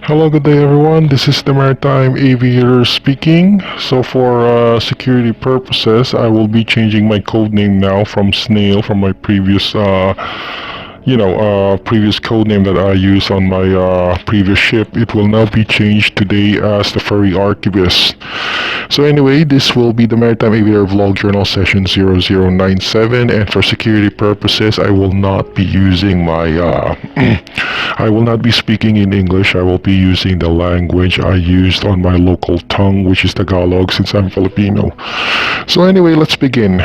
Hello, good day everyone. This is the Maritime Aviator speaking. So for security purposes, I will be changing my code name now from Snail from my previous previous code name that I used on my previous ship. It will now be changed today as the Furry Archivist. So anyway, this will be the Maritime Aviator Vlog Journal Session 0097, and for security purposes, I will not be using my I will not be speaking in English. I will be using the language I used on my local tongue, which is Tagalog, since I'm Filipino. So anyway, let's begin.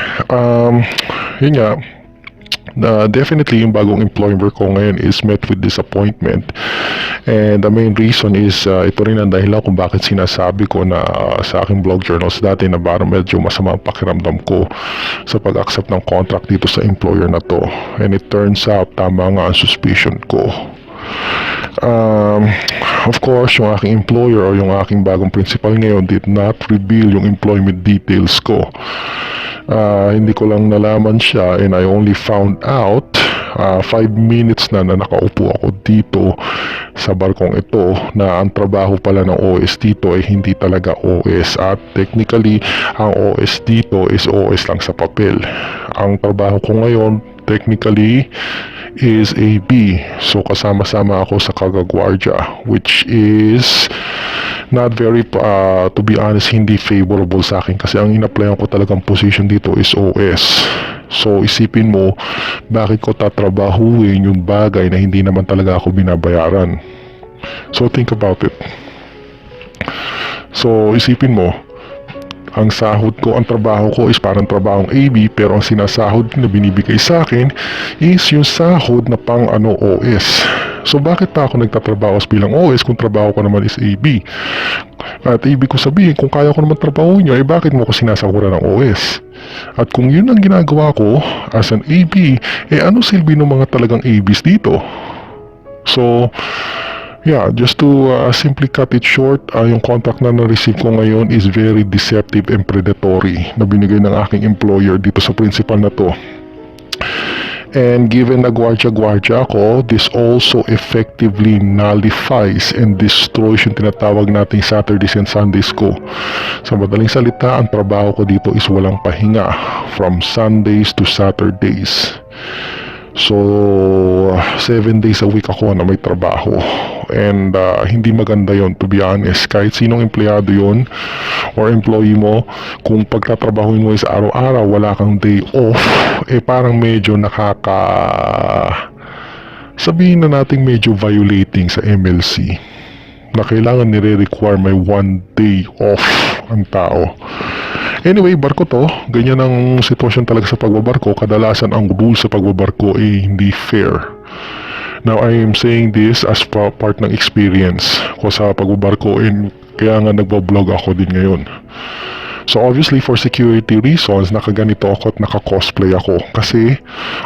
Yun nga, definitely yung bagong employer ko ngayon is met with disappointment, and the main reason is ito rin ang dahilan kung bakit sinasabi ko na sa aking blog journals dati na parang medyo masama ang pakiramdam ko sa pag-accept ng contract dito sa employer na to, and it turns out tama nga ang suspicion ko. Of course, yung aking employer o yung aking bagong principal ngayon did not reveal yung employment details ko. Hindi ko lang nalaman siya, and I only found out 5 minutes na nakaupo ako dito sa barkong ito na ang trabaho pala ng OS dito ay hindi talaga OS, at technically ang OS dito is OS lang sa papel. Ang trabaho ko ngayon technically is AB, so kasama-sama ako sa kagagwardya, which is not very, to be honest, hindi favorable sa akin kasi ang in-applyan ko talagang position dito is OS. So isipin mo, bakit ko tatrabahuin yung bagay na hindi naman talaga ako binabayaran? So think about it. So isipin mo, ang sahod ko, ang trabaho ko is parang trabahong AB, pero ang sinasahod na binibigay sa akin is yung sahod na pang OS. So bakit pa ako nagtatrabaho bilang OS kung trabaho ko naman is AB? At ibig ko sabihin, kung kaya ko naman trabaho nyo, bakit mo ko sinasahura ng OS? At kung yun ang ginagawa ko as an AB, ano silbi ng mga talagang ABs dito? So yeah, just to simply cut it short, yung contract na na-receive ko ngayon is very deceptive and predatory na binigay ng aking employer dito sa principal na to. And given na gwardya-gwardya ako, this also effectively nullifies and destroys yung tinatawag nating Saturdays and Sundays ko. Sa madaling salita, ang trabaho ko dito is walang pahinga from Sundays to Saturdays. So 7 days a week ako na may trabaho, and hindi maganda yon, to be honest. Kahit sinong empleyado yon or employee mo, kung pagtatrabahuin mo is araw-araw, wala kang day off, parang medyo sabihin na natin medyo violating sa MLC na kailangan nire-require may 1 day off ang tao. Anyway, barko to, ganyan ang sitwasyon talaga sa pagbabarko. Kadalasan ang rules sa pagbabarko ay hindi fair. Now, I am saying this as part ng experience ko sa pagbabarko, and kaya nga nagbablog ako din ngayon. So obviously for security reasons, nakaganito ako at naka-cosplay ako. Kasi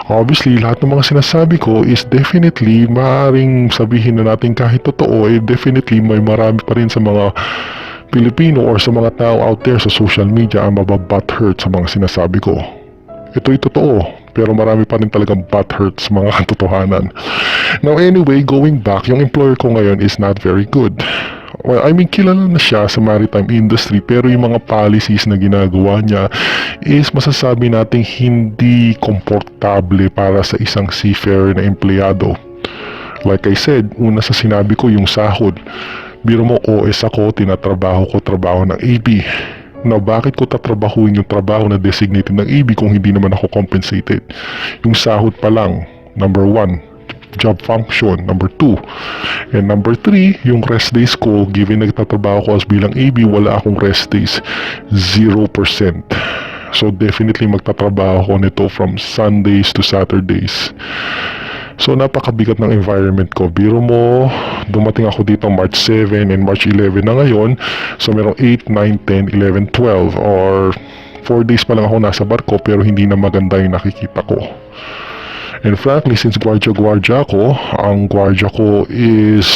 obviously lahat ng mga sinasabi ko is definitely maaaring sabihin na natin kahit totoo, definitely may marami pa rin sa mga Pilipino or sa mga tao out there sa social media ang mababutthurt sa mga sinasabi ko. Ito'y totoo, pero marami pa rin talagang butthurt sa mga katotohanan. Now anyway, going back, yung employer ko ngayon is not very good. Well, I mean, kilala na siya sa maritime industry, pero yung mga policies na ginagawa niya is masasabi nating hindi komportable para sa isang seafarer na empleyado. Like I said, una sa sinabi ko yung sahod. Biro mo, OS ako, trabaho ng AB. Now, bakit ko tatrabahuin yung trabaho na designated ng AB kung hindi naman ako compensated? Yung sahod pa lang, number 1, job function, number 2. And number 3, yung rest days ko, given nagtatrabaho ko as bilang AB, wala akong rest days, 0%. So, definitely magtatrabaho ko nito from Sundays to Saturdays. So napakabigat ng environment ko. Biro mo, dumating ako dito March 7 and March 11 na ngayon. So merong 8, 9, 10, 11, 12 or 4 days pa lang ako nasa barko, pero hindi na maganda yung nakikita ko. And frankly, since gwardya ako, ang gwardya ko is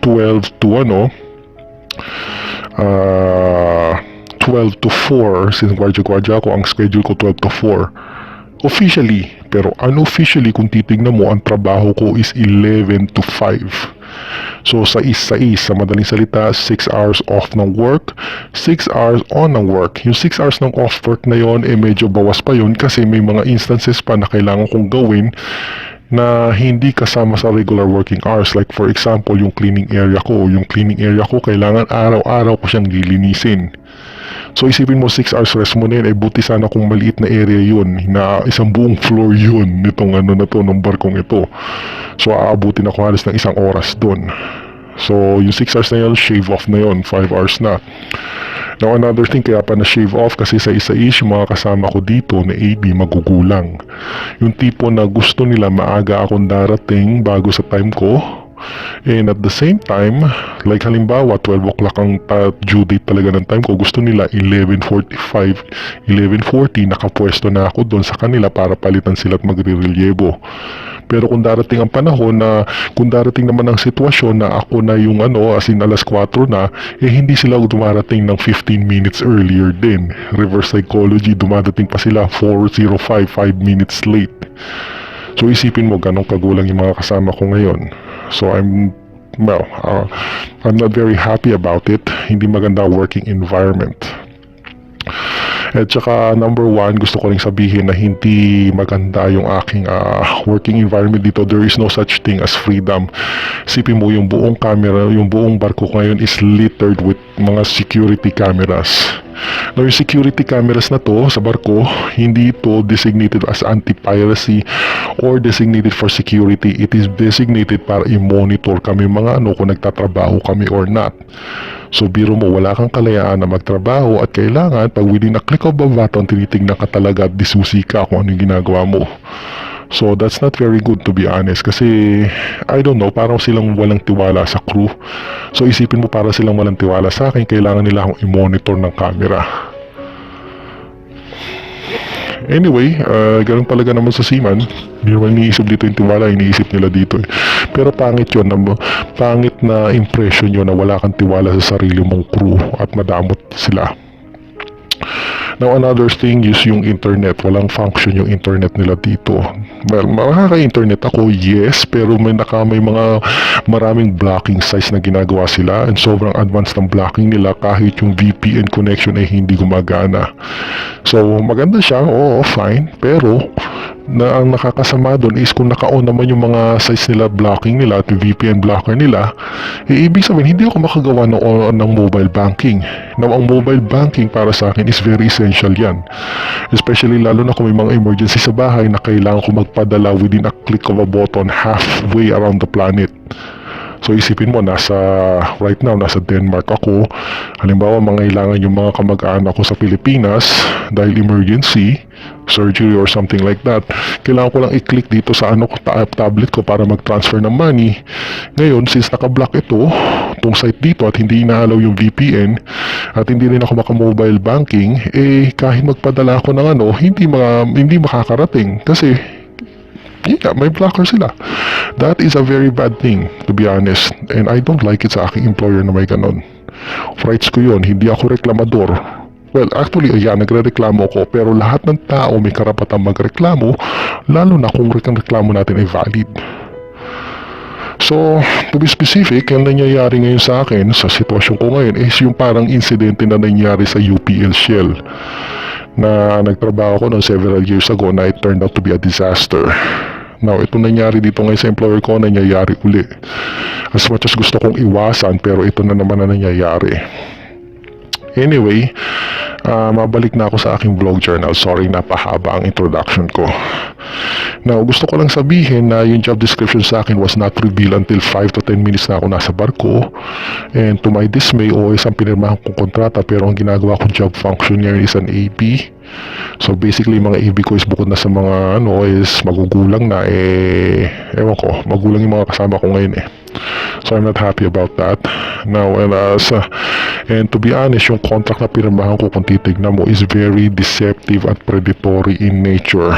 12 to 12 to 4. Since gwardya ako, ang schedule ko 12 to 4. Officially, Pero unofficially, kung titignan mo, ang trabaho ko is 11 to 5. So, sa madaling salita, 6 hours off ng work, 6 hours on ng work. Yung 6 hours ng off work na yon, medyo bawas pa yun kasi may mga instances pa na kailangan kong gawin na hindi kasama sa regular working hours. Like for example, yung cleaning area ko. Yung cleaning area ko, kailangan araw-araw ko siyang lilinisin. So isipin mo 6 hours rest mo na yun, buti sana kung maliit na area yun, na isang buong floor yun nitong ng barkong ito. So aabutin ako halos ng 1 oras dun. So yung 6 hours na yun, shave off na yun, 5 hours na. Now another thing, kaya pa na shave off kasi sa isa-is yung mga kasama ko dito na AD magugulang. Yung tipo na gusto nila maaga akong darating bago sa time ko. And at the same time, like halimbawa 12 o'clock ang due date talaga ng time ko, gusto nila 11:45, 11:40 nakapwesto na ako doon sa kanila para palitan sila at magre-relyebo. Pero kung darating ang panahon na, kung darating naman ang sitwasyon na ako na yung as in alas 4 na, hindi sila dumarating ng 15 minutes earlier din. Reverse psychology, dumadating pa sila 4:05, 5 minutes late. So isipin mo ganong kagulang yung mga kasama ko ngayon. So I'm not very happy about it. Hindi maganda working environment. At saka number 1, gusto ko ring sabihin na hindi maganda yung aking working environment dito. There is no such thing as freedom. Isipin mo yung buong camera, yung buong barko ko ngayon is littered with mga security cameras. Now yung security cameras na to sa barko, hindi ito designated as anti-piracy or designated for security. It is designated para i-monitor kami mga kung nagtatrabaho kami or not. So biro mo, wala kang kalayaan na magtrabaho at kailangan pag within a click of a button, tinitignan ka talaga at disusi ka kung ano yung ginagawa mo. So that's not very good to be honest kasi I don't know, parang silang walang tiwala sa crew. So isipin mo, para silang walang tiwala sa akin, kailangan nila akong i-monitor ng camera. Anyway, ganun talaga naman sa seaman. Hindi naman iniisip dito yung tiwala, iniisip nila dito. Pero pangit yun, pangit na impression yun na wala kang tiwala sa sarili mong crew at madamot sila. Now another thing is yung internet. Walang function yung internet nila dito. Well, makaka-internet ako, yes, pero may mga maraming blocking sites na ginagawa sila and sobrang advanced ng blocking nila kahit yung VPN connection ay hindi gumagana. So maganda siya, oo, fine, pero ang nakakasama doon is kung naka-on naman yung mga sites nila, blocking nila at yung VPN blocker nila, ibig sabihin hindi ako makagawa ng mobile banking. Now ang mobile banking para sa akin is very essential yan, especially lalo na kung may mga emergency sa bahay na kailangan ko magpadala within a click of a button halfway around the planet. So isipin mo, right now nasa Denmark ako. Halimbawa mangailangan yung mga kamag-anak ko sa Pilipinas dahil emergency, surgery or something like that. Kailangan ko lang i-click dito sa tablet ko para mag-transfer ng money. Ngayon, since naka-block itong site dito at hindi inaalaw yung VPN at hindi rin ako maka-mobile banking, kahit magpadala ako ng hindi makakarating kasi may blocker sila. That is a very bad thing, to be honest. And I don't like it sa aking employer na may ganon. Rights ko yun, hindi ako reklamador. Well, actually, nagre-reklamo ko, pero lahat ng tao may karapatang magreklamo, lalo na kung reklamo natin ay valid. So, to be specific, ang nangyayari ngayon sa akin, sa sitwasyon ko ngayon, is yung parang insidente na nangyari sa UPL Shell na nagtrabaho ko noong several years ago na it turned out to be a disaster. Now, ito nangyari dito ngayon sa employer ko, nangyayari uli. As much as gusto kong iwasan, pero ito na naman na nangyayari. Anyway, mabalik na ako sa aking vlog journal. Sorry, napahaba ang introduction ko. Now, gusto ko lang sabihin na yung job description sa akin was not revealed until 5 to 10 minutes na ako nasa barko. And to my dismay, isang pinirmahan kong kontrata, pero ang ginagawa kong job function ngayon is an AB. So basically, mga AB ko is bukod na sa mga is magugulang na, ewan ko, magulang yung mga kasama ko ngayon So I'm not happy about that. Now, and to be honest, yung contract na pinirmahan ko, kung titignan mo, is very deceptive at predatory in nature.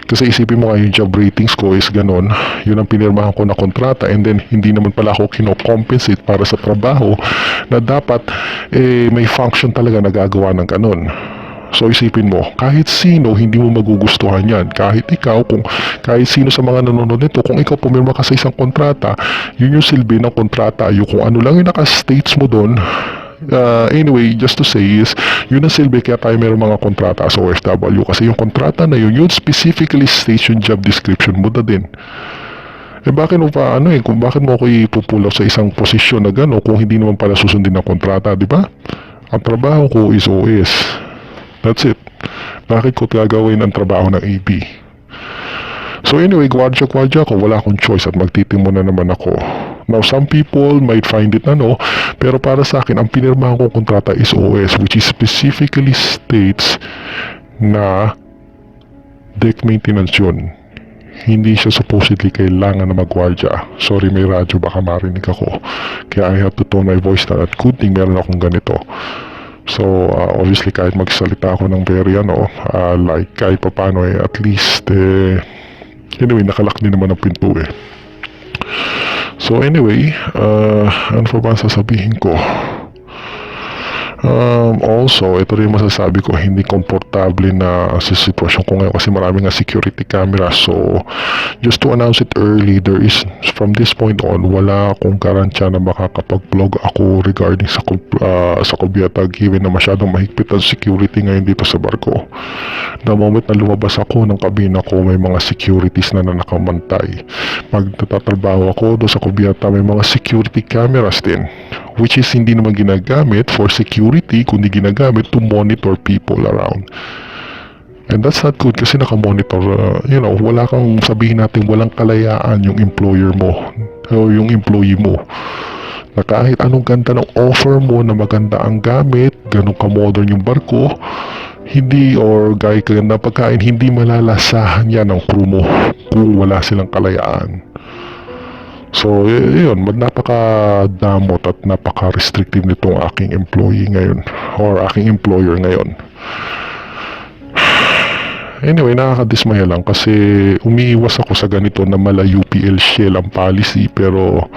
Kasi isipin mo nga, yung job ratings ko is ganon. Yun ang pinirmahan ko na kontrata, and then hindi naman pala ako kino-compensate para sa trabaho na dapat may function talaga nagagawa ng ganon. So isipin mo, kahit sino hindi mo magugustuhan yan. Kahit ikaw, kahit sino sa mga nanonood nito, kung ikaw pumirma ka sa isang kontrata, yun yung silbi ng kontrata. Yung kung ano lang yung naka-states mo doon. Anyway, just to say is, yun ang silbi kaya tayo mayroong mga kontrata sa OFW. Kasi yung kontrata na yun specifically states yung job description mo na din. Bakit mo pa kung bakit mo ako ipupulaw sa isang posisyon na gano'n kung hindi naman pala susundin ng kontrata, di ba? Ang trabaho ko is OS. That's it. Bakit ko gagawin ang trabaho ng AB? So anyway, gwardiya ko, wala akong choice at magtitimo na naman ako. Now, some people might find it pero para sa akin, ang pinirmahan kong kontrata is OS, which is specifically states na deck maintenance yun. Hindi siya supposedly kailangan na magwardya. Sorry, may radyo, baka marinig ako. Kaya I have to tone my voice na at good thing meron akong ganito. So, obviously, kahit magsalita ako ng very like, kahit pa paano at least, anyway, nakalak din naman ang pinto eh. So, anyway, ano pa ba sasabihin ko? Also, ito rin masasabi ko, hindi komportable na sa sitwasyon ko ngayon kasi marami nga security camera. So, just to announce it early, there is, from this point on, wala akong garantiya na makakapag-vlog ako regarding sa Kubyata given na masyadong mahigpit ang security ngayon dito sa barko. The moment na lumabas ako ng kabina ko, may mga securities na nakamantay. Pag natatrabaho ako doon sa Kubyata, may mga security cameras din, which is hindi naman ginagamit for security, kundi ginagamit to monitor people around. And that's not good kasi nakamonitor, wala kang sabihin natin walang kalayaan yung employer mo o yung employee mo. Na kahit anong ganda ng offer mo na maganda ang gamit, ganun ka-modern yung barko, hindi or gaya kaganda pagkain, hindi malalasahan yan ng crew mo kung wala silang kalayaan. So, yun, napaka-damot at napaka-restrictive nitong aking employee ngayon or aking employer ngayon. Anyway, nakakadismaya lang kasi umiiwas ako sa ganito na mala UPL shell ang policy pero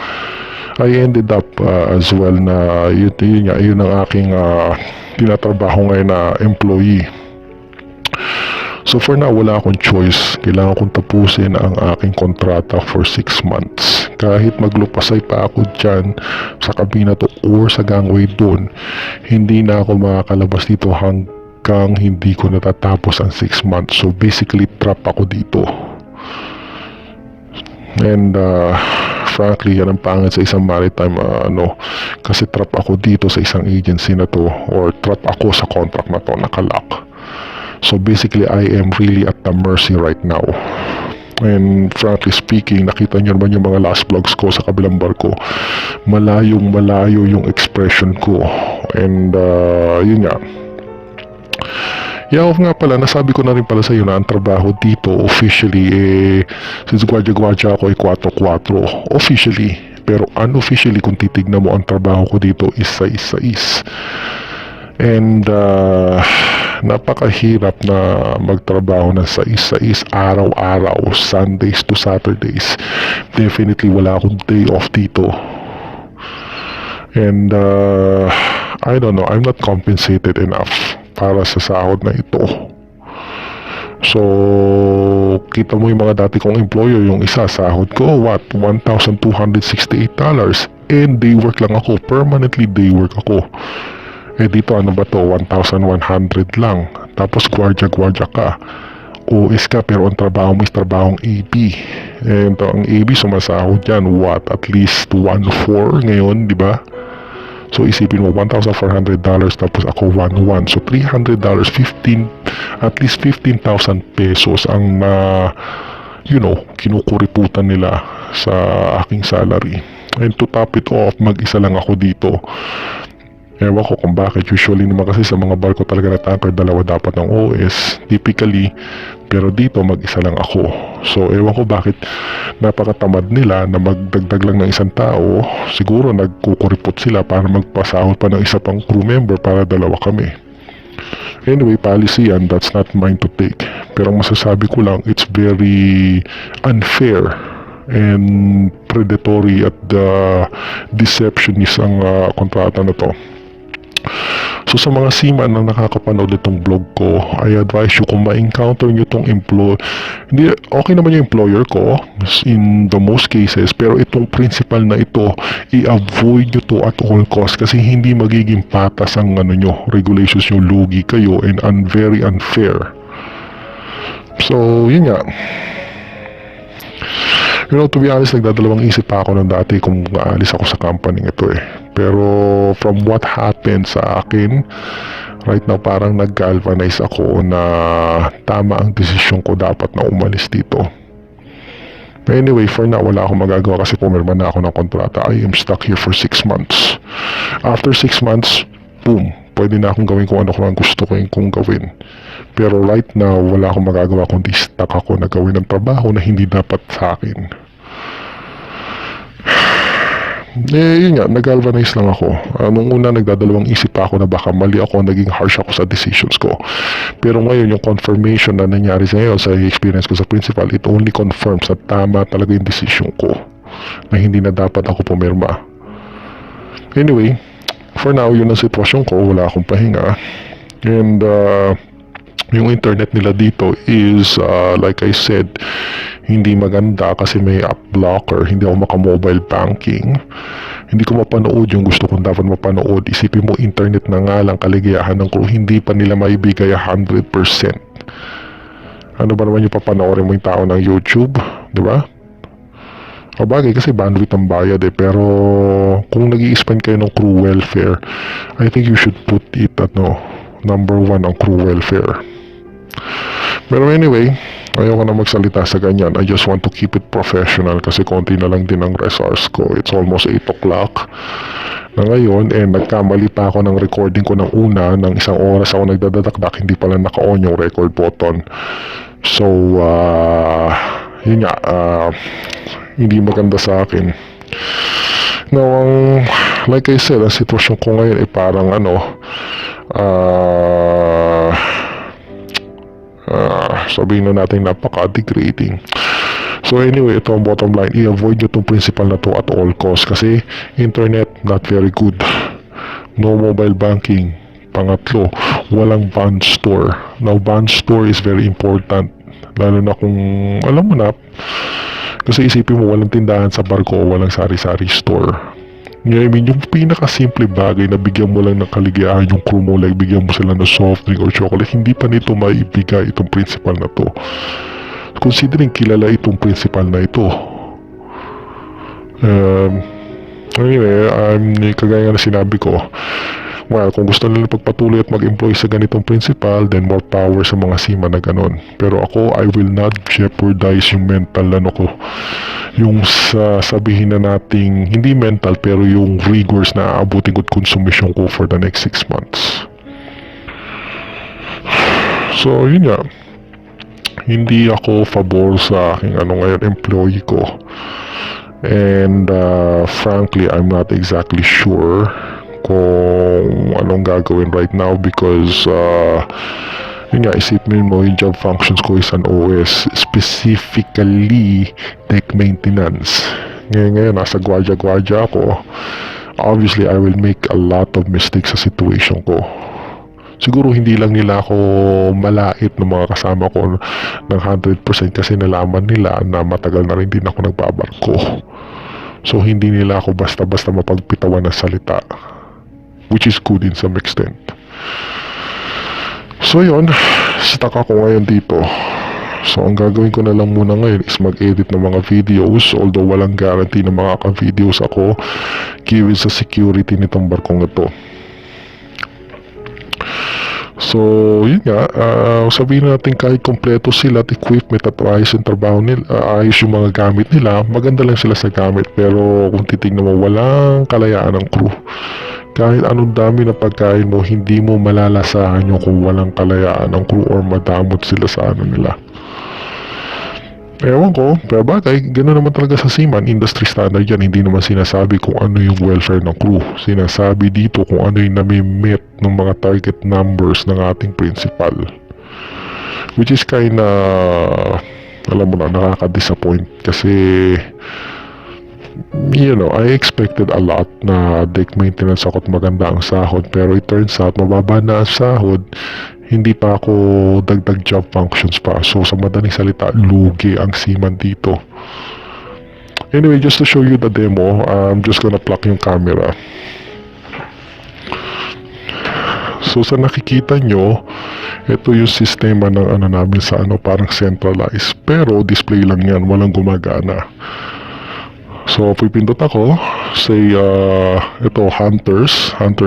I ended up as well na yun ang aking tinatrabaho ngayon na employee. So for now, wala akong choice. Kailangan kong tapusin ang aking kontrata for 6 months. Kahit maglupasay pa ako dyan sa kabina to or sa gangway doon, hindi na ako makakalabas dito hanggang hindi ko natatapos ang 6 months. So basically, trap ako dito. And frankly, yan ang pangit sa isang maritime kasi trap ako dito sa isang agency na to or trap ako sa contract na to, nakalock. So basically, I am really at the mercy right now. And frankly speaking, nakita nyo naman yung mga last vlogs ko sa kabilang barko. Malayong malayo yung expression ko. And yun nga. Yeah, nga pala, nasabi ko na rin pala sa iyo na ang trabaho dito officially since gwardiya ako ay 4-4 officially. Pero unofficially kung titignan mo ang trabaho ko dito is 6-6. And napakahirap na magtrabaho ng 6-6 araw-araw, Sundays to Saturdays. Definitely wala akong day off dito. And I don't know, I'm not compensated enough para sa sahod na ito. So, kita mo yung mga dati kong employer, yung isa, sahod ko, $1,268. And day work lang ako, permanently day work ako. Dito ano ba to, 1,100 lang. Tapos gwardiya ka. OS ka pero ang trabaho mo is trabahong AB. And ang AB sumasahod dyan, at least 1,400 ngayon, di ba? So isipin mo, $1,400 tapos ako 1,100. So $300, at least 15,000 pesos ang kinukuriputan nila sa aking salary. And to top it off, mag-isa lang ako dito. Ewan ko kung bakit. Usually naman kasi sa mga barko talaga na tanker, dalawa dapat ng OS typically, pero dito mag-isa lang ako. So ewan ko bakit napakatamad nila na magdagdag lang ng isang tao. Siguro nagkukuripot sila para magpasahod pa ng isa pang crew member para dalawa kami. Anyway, policy yan, that's not mine to take. Pero masasabi ko lang, it's very unfair and predatory at the deceptionist ang kontrata na to. So sa mga seaman na nakakapanood nitong vlog ko, I advise you kung ma-encounter nyo itong hindi, okay naman yung employer ko in the most cases, pero itong principal na ito, i-avoid nyo to at all cost kasi hindi magiging patas ang regulations nyo, lugi kayo and very unfair. So yun nga. To be honest, nagdadalawang isip pa ako ng dati kung aalis ako sa company ito eh. Pero from what happened sa akin, right now parang nag-galvanize ako na tama ang desisyon ko, dapat na umalis dito. But anyway, for now, wala akong magagawa kasi pumirma na ako ng kontrata. I am stuck here for 6 months. After 6 months, boom, pwede na akong gawin kung ano ang gusto kong gawin. Pero right now, wala akong magagawa kundi stuck ako na gawin ng trabaho na hindi dapat sa akin. Yun nga, nag-galvanize lang ako. Nung una, nagdadalawang isip ako na baka mali ako, naging harsh ako sa decisions ko. Pero ngayon, yung confirmation na nangyari sa ngayon, sa experience ko sa principal, it only confirms na tama talaga yung decision ko. Na hindi na dapat ako pumirma. Anyway, for now, yun ang sitwasyon ko. Wala akong pahinga. And, yung internet nila dito is, like I said, hindi maganda kasi may app blocker, hindi ako maka-mobile banking, hindi ko mapanood yung gusto kong dapat mapanood. Isipin mo, internet na nga lang kaligayahan ng crew, hindi pa nila maibigay 100%. Ano ba naman yung papanoorin mo yung tao ng YouTube, di ba? Bagay kasi bandwidth ang bayad eh, pero kung nag-i-spend kayo ng crew welfare, I think you should put it number 1 ang crew welfare. Pero anyway, ayoko na magsalita sa ganyan. I just want to keep it professional kasi konti na lang din ang rest hours ko. It's almost 8 o'clock na ngayon and nagkamali pa ako ng recording ko ng una. Ng 1 oras ako nagdadadakdak, hindi pala naka-on yung record button. So, yun nga, hindi maganda sa akin. Now, like I said, ang sitwasyon ko ngayon ay parang sabihin na natin napaka-degrading. So anyway, ito ang bottom line. I-avoid nyo itong principal na to at all cost kasi internet not very good. No mobile banking. Pangatlo, walang bond store. Now bond store is very important. Lalo na kung alam mo na, kasi isipin mo walang tindahan sa barko o walang sari-sari store. I mean, yung pinaka-simple bagay na bigyan mo lang ng kaligayahan yung crew mo, like bigyan mo sila ng soft drink or chocolate, hindi pa nito maibigay itong principal na to. Considering kilala itong principal na ito. Anyway, kagaya nga na sinabi ko, well, kung gusto nila pagpatuloy at mag-employ sa ganitong principal, then more power sa mga seaman na ganon. Pero ako, I will not jeopardize yung mental ko. Yung sabihin na nating, hindi mental, pero yung rigors na aabutin ko at konsumisyon ko for the next 6 months. So, yun nga. Hindi ako favor sa aking ngayon employee ko. And frankly, I'm not exactly sure kung anong gagawin right now because yun nga, isipin mo yung job functions ko is an OS, specifically tech maintenance. Ngayon nasa gwardiya ako. Obviously, I will make a lot of mistakes sa situation ko. Siguro hindi lang nila ako malait ng mga kasama ko ng 100% kasi nalaman nila na matagal na rin din ako nagbabarko. So hindi nila ako basta-basta mapagpitawan ng salita, which is good in some extent. So yun, stuck ako ngayon dito. So ang gagawin ko na lang muna ngayon is mag-edit ng mga videos, although walang guarantee na makaka-videos ako given sa security nitong barkong ito. So, yun nga, sabihin natin kahit kompleto sila at equipment at ayos yung trabaho nila, ayos yung mga gamit nila, maganda lang sila sa gamit. Pero kung titignan mo, walang kalayaan ng crew. Kahit anong dami na pagkain mo, hindi mo malalasahan yung kung walang kalayaan ng crew or madamot sila sa nila. Ewan ko, pero bagay, gano'n naman talaga sa seaman, industry standard yan, hindi naman sinasabi kung ano yung welfare ng crew. Sinasabi dito kung ano yung nami-meet ng mga target numbers ng ating principal. Which is kinda, alam mo na, nakaka-disappoint kasi I expected a lot na deck maintenance ako at maganda ang sahod, pero it turns out mababa na ang sahod, hindi pa ako dagdag job functions pa. So sa madaling salita, lugi ang seaman dito. Anyway, just to show you the demo, I'm just gonna plug yung camera. So sa nakikita nyo, ito yung sistema ng namin sa parang centralized, pero display lang yan, walang gumagana. So pipindot ako, say ito Hunter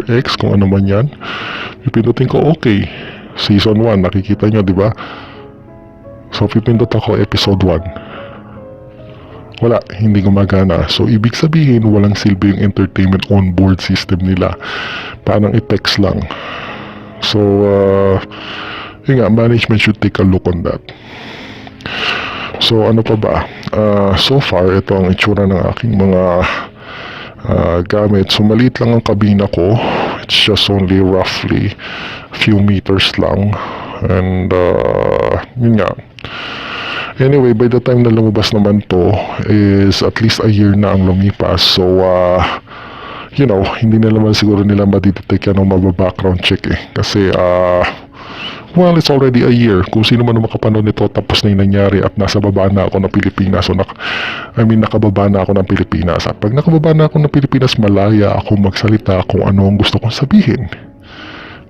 X, kung ano man yan. Pipindutin ko okay, season 1, nakikita nyo, di ba? So pipindot ako episode 1, wala, hindi gumagana. So ibig sabihin walang silbi yung entertainment onboard system nila, parang i-text lang. So yun nga, management should take a look on that. So ano pa ba? So far, ito ang itsura ng aking mga gamit. So maliit lang ang kabina ko. It's just only roughly a few meters lang. And yun nga. Anyway, by the time na lumabas naman to is at least a year na ang lumipas. So hindi na naman siguro nila madidetect yan ng mababackground check Kasi well, it's already a year. Kung sino man ang makapanood nito, tapos na yung nangyari at nasa baba na ako ng Pilipinas. So, nakababa na ako ng Pilipinas. At pag nakababa na ako ng Pilipinas, malaya ako magsalita kung ano ang gusto kong sabihin.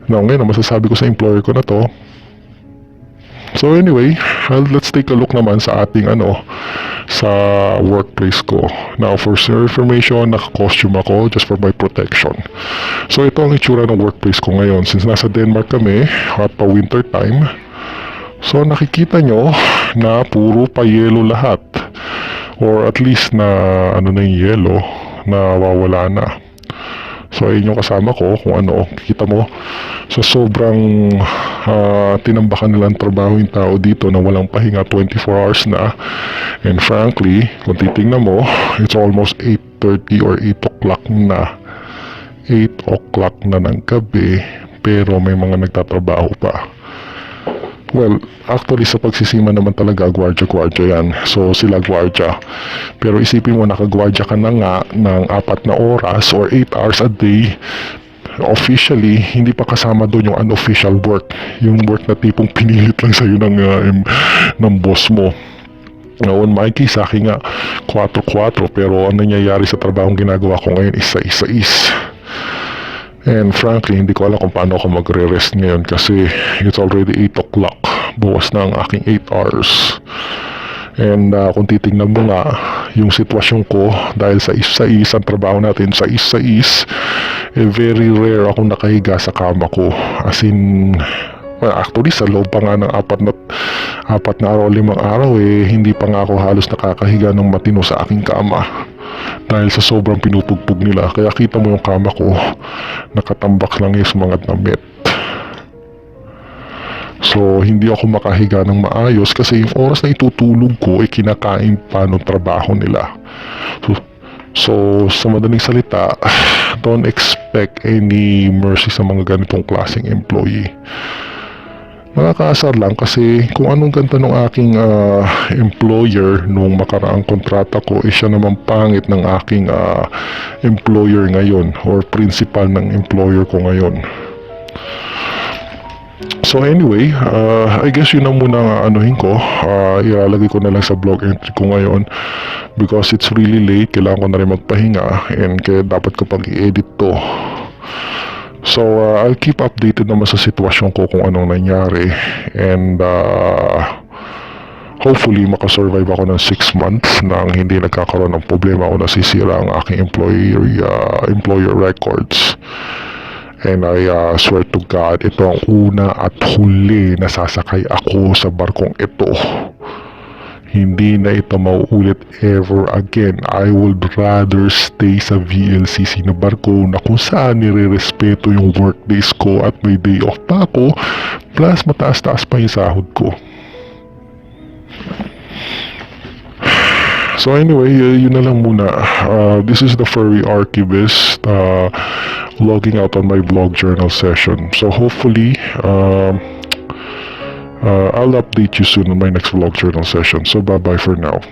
Now, ngayon, masasabi ko sa employer ko na to. So anyway, let's take a look naman sa ating sa workplace ko. Now, for your information, naka-costume ako just for my protection. So ito ang itsura ng workplace ko ngayon. Since nasa Denmark kami at pa winter time, so nakikita nyo na puro pa yellow lahat. Or at least na na yung yellow na wawala na. So ayun yung kasama ko kung kikita mo. So sobrang tinambakan nilang trabaho yung tao dito na walang pahinga, 24 hours na. And frankly, kung titingnan mo, it's almost 8:30 or 8 o'clock na. 8 o'clock na ng gabi, pero may mga nagtatrabaho pa. Well, actually sa pagsisima naman talaga, gwardya-gwardya yan. So sila gwardya. Pero isipin mo, nakagwardya ka na nga ng 4 na oras or 8 hours a day. Officially, hindi pa kasama doon yung unofficial work. Yung work na tipong pinilit lang sa'yo ng boss mo. Noon, Mikey, sa akin nga 4-4, pero ang nangyayari sa trabahong ginagawa ko ngayon is 6-6. And frankly, hindi ko alam kung paano ako magre-rest ngayon kasi it's already 8 o'clock. Bawas na ang aking 8 hours. And kung titignan mo nga, yung sitwasyon ko, dahil sa is ang trabaho natin, sa is, very rare akong nakahiga sa kama ko. As in, well, actually, sa loob pa nga ng 4 na araw, 5 araw, hindi pa nga ako halos nakakahiga ng matino sa aking kama. Dahil sa sobrang pinupugpog nila. Kaya kita mo yung kama ko, nakatambak lang yung mga damit. So, hindi ako makahiga ng maayos kasi yung oras na itutulog ko ay kinakain pa ng trabaho nila. So, sa madaling salita, don't expect any mercy sa mga ganitong klaseng employee. Nakakaasar lang kasi kung anong ganda ng aking employer nung makaraang kontrata ko, siya naman pangit ng aking employer ngayon or principal ng employer ko ngayon. So anyway, I guess yun na muna ang ko. Ilalagay ko na lang sa blog entry ko ngayon because it's really late. Kailangan ko na rin magpahinga and kaya dapat ko pag i-edit to. So I'll keep updated naman sa sitwasyon ko kung anong nangyari and hopefully makasurvive ako ng 6 months nang hindi nagkakaroon ng problema o nasisira ang aking employer records. And I swear to God, ito ang una at huli na sasakay ako sa barkong ito. Hindi na ito mauulit ever again. I would rather stay sa VLCC na barko na kung saan nire-respeto yung workdays ko at may day off pa ako, plus mataas-taas pa yung sahod ko. So anyway, yun na lang muna. This is the Furry Archivist logging out on my blog journal session. So hopefully, I'll update you soon on my next vlog journal session. So bye-bye for now.